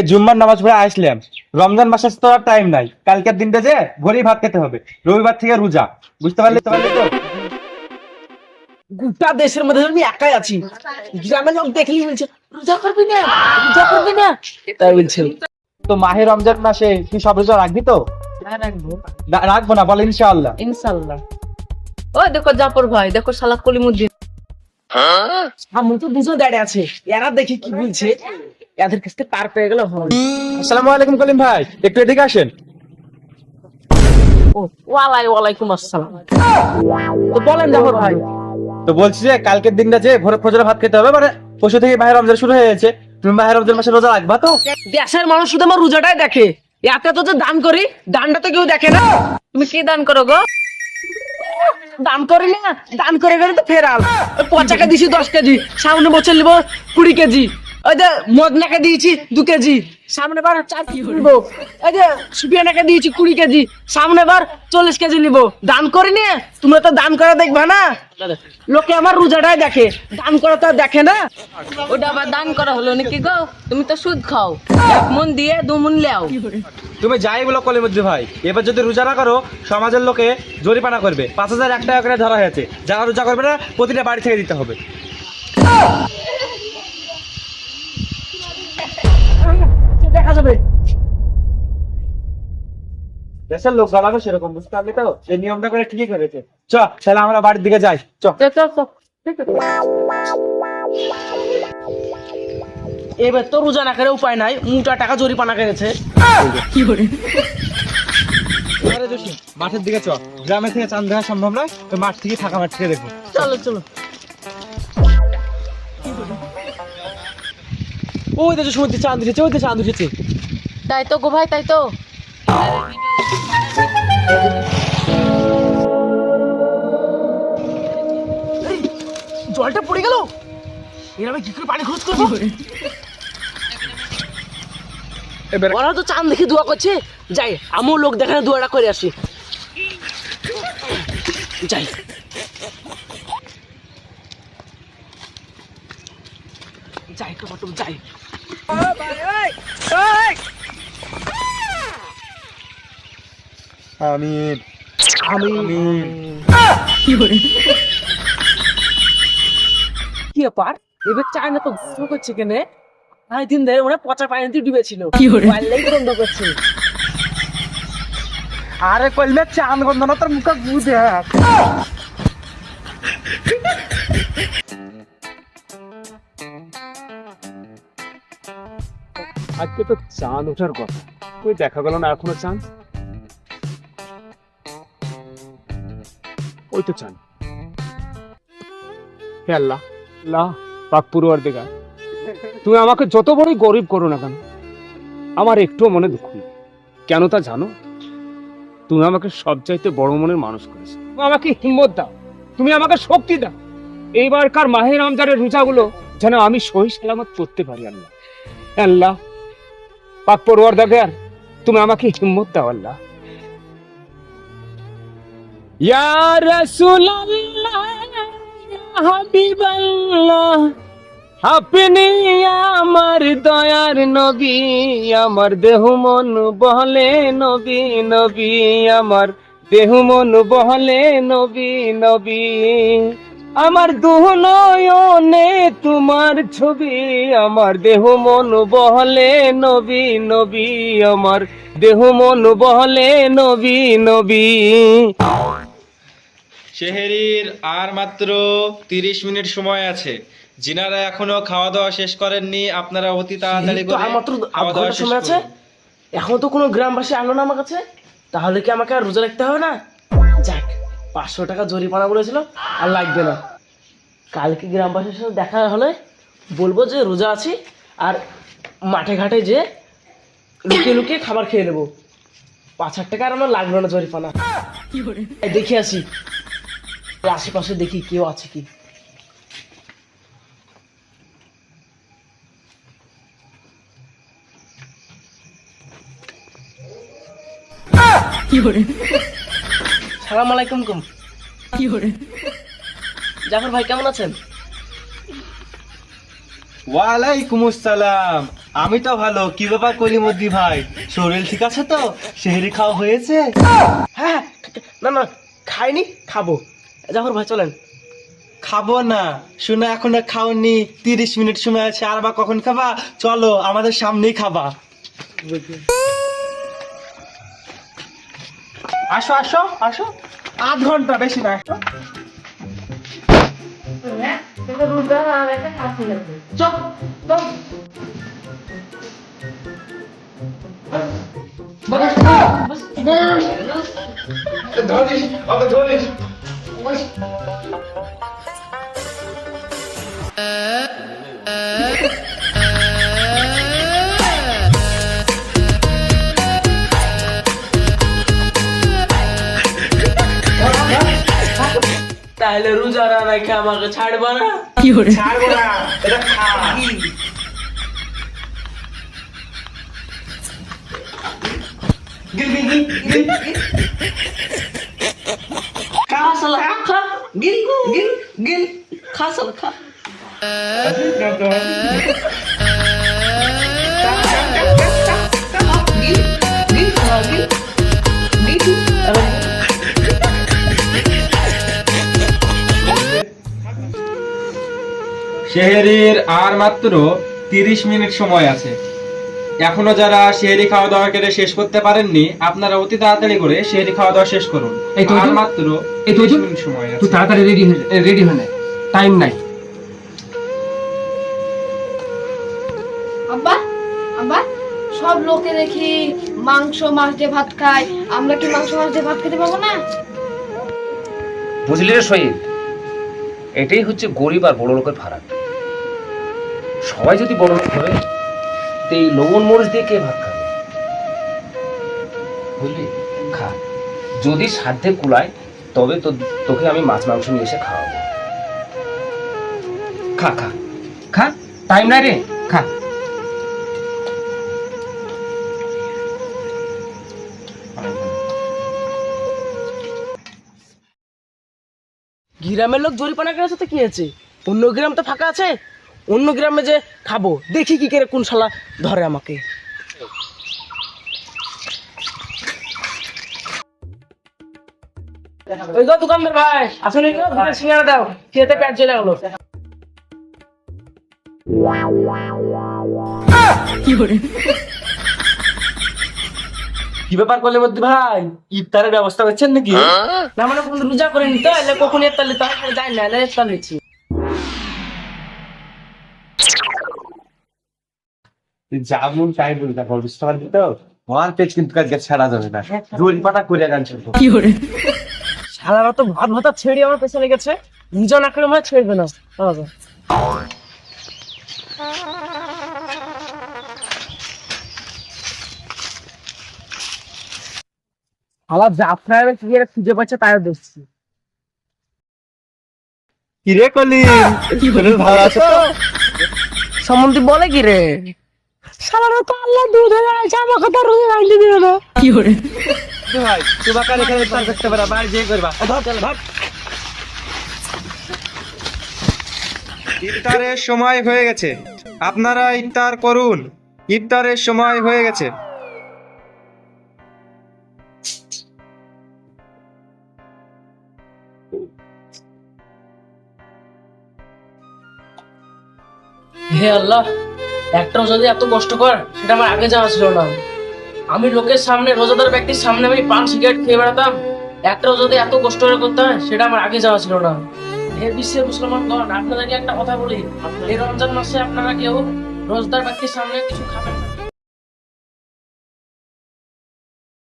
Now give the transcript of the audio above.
এই জুম্মার নামাজ পড়ে আসলাম। রমজান মাসের তো আর টাইম নাই, কালকের দিনটা যে ভোরেই ভাত খেতে হবে, রবিবার থেকে রোজা। বুঝতে পারলি তো? গোটা দেশের মধ্যে আমি একাই আছি, গ্রামে লোক দেখলি বলছে রোজা করবি না, রোজা করবি না, তাই বলছে। তো মাহে রমজান মাসে তুই সব রোজা রাখবি তো? রাখবো রাখবো না বল? ইনশাআল্লাহ। ইনশাল্লাহ। ও দেখো জাফর ভাই, দেখো সালাত কলিমুদ্দিন। আমি তো দুজন দাঁড়িয়ে আছে, এরা দেখি কি বলছে, এদের কাছ থেকে পার পেয়ে গেল। আসসালামু আলাইকুম কলিম ভাই, একটু এদিকে আসেন। ও ওয়ালাইকুম আসসালাম। তো বলেন জাফর ভাই। তো বলছি যে কালকের দিনটা যে ভোরে ফজরে ভাত খেতে হবে, মানে পরশু থেকে মাহে রমজান শুরু হয়ে গেছে। তুমি মাহে রমজান মাসে রোজা রাখবা তো? দেশের মানুষ শুধু আমার রোজাটাই দেখে, এত তো যে দান করি, দানটা তো কেউ দেখে না। তুমি কি দান করো গো? দান করি না, দান করে করে তো ফেরাল। ওই পচাকে দিছি 10 কেজি, সামনে বছর নিবো 20 কেজি। ওই যে মদনাকে দিয়েছি 2 কেজি, সামনে বার 4 কেজি নিবো। ওই যে সুপিয়ানাকে দিয়েছি 20 কেজি, সামনে বার 40 কেজি নিবো। দান করি না, তোমরা তো দান করে দেখবা না। লোকে আমার রোজাটাই দেখে, দান করে তো আর দেখে না। ওটা আবার দান করা হলো নাকি গো? তুমি তো সুদ খাও, 1 মন দিয়ে 2 মন লেও। তুমি যাই বলো কলিমুদ্দিন ভাই, এবার যদি রোজা না করো সমাজের লোকে জরিমানা করবে। 5001 টাকা করে ধরা হয়েছে। যারা রোজা করবে না প্রতিটা বাড়ি থেকে দিতে হবে। দেখা যাবে। দেশের লোক গলাবে সেরকম, বুঝতে পারলি তো? এই নিয়মটা করে ঠিকই করেছে। চ তাহলে আমরা বাড়ির দিকে যাই, চ। এবার তো রোজা না করে উপায় নাই, মোটা টাকা জরিমানা করেছে। আরে জসিম, মাঠের দিকে চ। গ্রামে থেকে চাঁদ দেখা সম্ভব নয়, তো মাঠ থেকে ফাঁকা মাঠ থেকে দেখবো। চলো চলো। ওই দেখো সমুদ্রে চাঁদ উঠেছে, ওই দেখো চাঁদ উঠেছে। তাই তো গো ভাই, তাই তো। এই, জলটা পড়ে গেল, এর আমি কি করে পানি খরচ করবো? ওরা তো চাঁদ দেখে দোয়া করছে, যাই আমিও লোক দেখানো দোয়াটা করে আসি। যাই। যাই তো বাটু, যাই। আমিন। কি ব্যাপার, এবার চায়না তো গন্ধ করছে কেনে? ভাই দিন ধরে মনে হয় পচা পানিতে ডুবেছিল, পারলেই গন্ধ করছে। আরে কইলে চাঁদ গন্ধ না, তোর মুখে গু দেখ। আজকে তো চাঁদ ওঠার কথা, কই দেখা গেল না এখনো চাঁদ। ওই তো চাঁদ। হে আল্লাহ, আল্লাহ পাক পরওয়ারদিগার, তুমি আমাকে যত বড়ই গরিব করো না কেন, আমার একটুও মনে দুঃখ নেই। কেন তা জানো? তুমি আমাকে সবচাইতে বড় মনের মানুষ করেছো। তুমি আমাকে হিম্মত দাও, তুমি আমাকে শক্তি দাও, এইবারকার মাহে রমজানের রোজাগুলো যেন আমি সহি সালামত করতে পারি। আল্লাহ, আল্লাহ পাক পরওয়ারদিগার, তুমি আমাকে হিম্মত দাও। আল্লাহ, ইয়া রাসূলুল্লাহ, ইয়া হাবিবাল্লাহ, আপনি আমার দয়ার নবী, আমার দেহ মন বহলে নবী নবী, আমার দেহ মন বহলে নবী নবী, আমার দুনয়নে তোমার ছবি, আমার দেহ মন বহলে নবী নবী, আমার দেহ মন বহলে নবী নবী। সেহেরির আর মাত্র 30 মিনিট সময় আছে। যিনারা এখনো খাওয়া দাওয়া শেষ করেননি, আপনারা অতি তাড়াতাড়ি করে মাত্র খাওয়া দাওয়া শেষ সময় আছে, করুন। এখন তো কোনো গ্রামবাসী আনলো না আমার কাছে, তাহলে কি আমাকে আর রোজা রাখতে হবে না? যাক, 500 টাকা জরিমানা বলেছিল, আর লাগবে না। কালকে গ্রামবাসীর সাথে দেখা হলে বলবো যে রোজা আছি, আর মাঠে ঘাটে যে লুকিয়ে লুকিয়ে খাবার খেয়ে নেবো। 5,000 টাকা আর আমার লাগলো না জরিমানা। দেখি আসি আশেপাশে, দেখি কেউ আছে কি। সালাম আলাইকুম। জাফর ভাই কেমন আছেন? ওয়ালাইকুম আসসালাম। আমি তো ভালো। কি ব্যাপার কলিমদ্দি ভাই, শরীর ঠিক আছে তো? সেহরি খাওয়া হয়েছে? হ্যাঁ, না না খাইনি, খাবো। জাফর ভাই চলেন। খাবো না শুনে এখন খাওনি, 30 মিনিট সময় আছে, আর বা কখন খাবা? চলো আমাদের সামনেই খাবা। আসো আসো আসো, আধ ঘন্টা বেশি না। আসো চল চল। ধরিস আবার ধরিস। তাহলে রোজারা রেখে আমাকে ছাড়বা না? ছাড়বো না, এটা খা। গিল গিল গিল গিল। খা শালা, খা, গিল গিল গিল, খা শালা, খা। গিল গিল খা, গিল গিল। সেহরির আর মাত্র 30 মিনিট সময় আছে। এখনো যারা সেহরি খাওয়া দাওয়া করে শেষ করতে পারেননি, আপনারা অতি তাড়াতাড়ি করে সেহরি খাওয়া দাওয়া শেষ করুন। এই তো, আর মাত্র 30 মিনিট সময় আছে। তুই তাড়াতাড়ি রেডি হয়ে নে, টাইম নাই। আব্বা আব্বা, সব লোকে দেখি মাংস মাছ দিয়ে ভাত খায়, আমরা কি মাংস মাছ দিয়ে ভাত খেতে পাবো না? বুঝলি রে শহীদ, এটাই হচ্ছে গরিব আর বড় লোকের ফারাক। সবাই যদি বড় লোক হবে, তো এই লবণ মরিচ দিয়ে কে ভাত খাবে? বুঝলি, খা, যদি সাধ্যে কুলায় তবে তোকে আমি মাছ মাংস নিয়ে এসে খাওয়াবো। খা খা খা, টাইম নাই রে, খা। গ্রামের লোক জরিপানা করার সাথে কি আছে? অন্য গ্রাম তো ফাঁকা আছে, অন্য গ্রামে যে খাবো, দেখি কি করে কোন শালা ধরে আমাকে। ওই গো দোকানদার ভাই, আসলে দুটো সিঙ্গারা দাও, খেতে পেট চলে গেল। কি ব্যাপার কলিমদ্দি ভাই, ইফতারের ব্যবস্থা করছেন নাকি? না মানে কোন রোজা করিনি তো, এলে কখন ইফতার তাড়াতাড়ি যাই না, এলে ইফতার হয়েছি। যেমন টাইম বলি না, গল্প স্টার দিত ওয়ান পেজ কিন্তু কাজ ছাড়া যাবে না। জরিপানা করে গান চলবো। শালারা তো ভাত ভাতা ছেড়ে আমার পেছনে গেছে, রোজা না করে আমার ছেড়বে না। আলাপ আপনার কি খুঁজে পাচ্ছে তাই দেখছি। কি রে কলিম, শরীর ভালো আছে তো? সম্বন্ধে বলে কি রে, শালারা তো আল্লাহ দুধ হয়ে আছে, আমাকে তো রোজা রাখতে দিবে না। ভাই সুবাকার এখানে ইফতার করতে পারা, বাইরে যেয়ে করবা। ইফতারের সময় হয়ে গেছে, আপনারা ইফতার করুন। ইফতারের সময় হয়ে গেছে। হে আল্লাহ, একটাও যদি এত কষ্ট কর, সেটা আমার আগে জানা ছিল না। আমি লোকের সামনে, রোজাদার ব্যক্তির সামনে আমি পান সিগারেট খেয়ে বেড়াতাম, একটাও যদি এত কষ্ট করে করতে হয়, সেটা আমার আগে জানা ছিল না। হে বিশ্বের মুসলমানগণ, আপনাদেরকে একটা কথা বলি, এই রমজান মাসে আপনারা কেউ রোজাদার ব্যক্তির সামনে কিছু খাবেন না।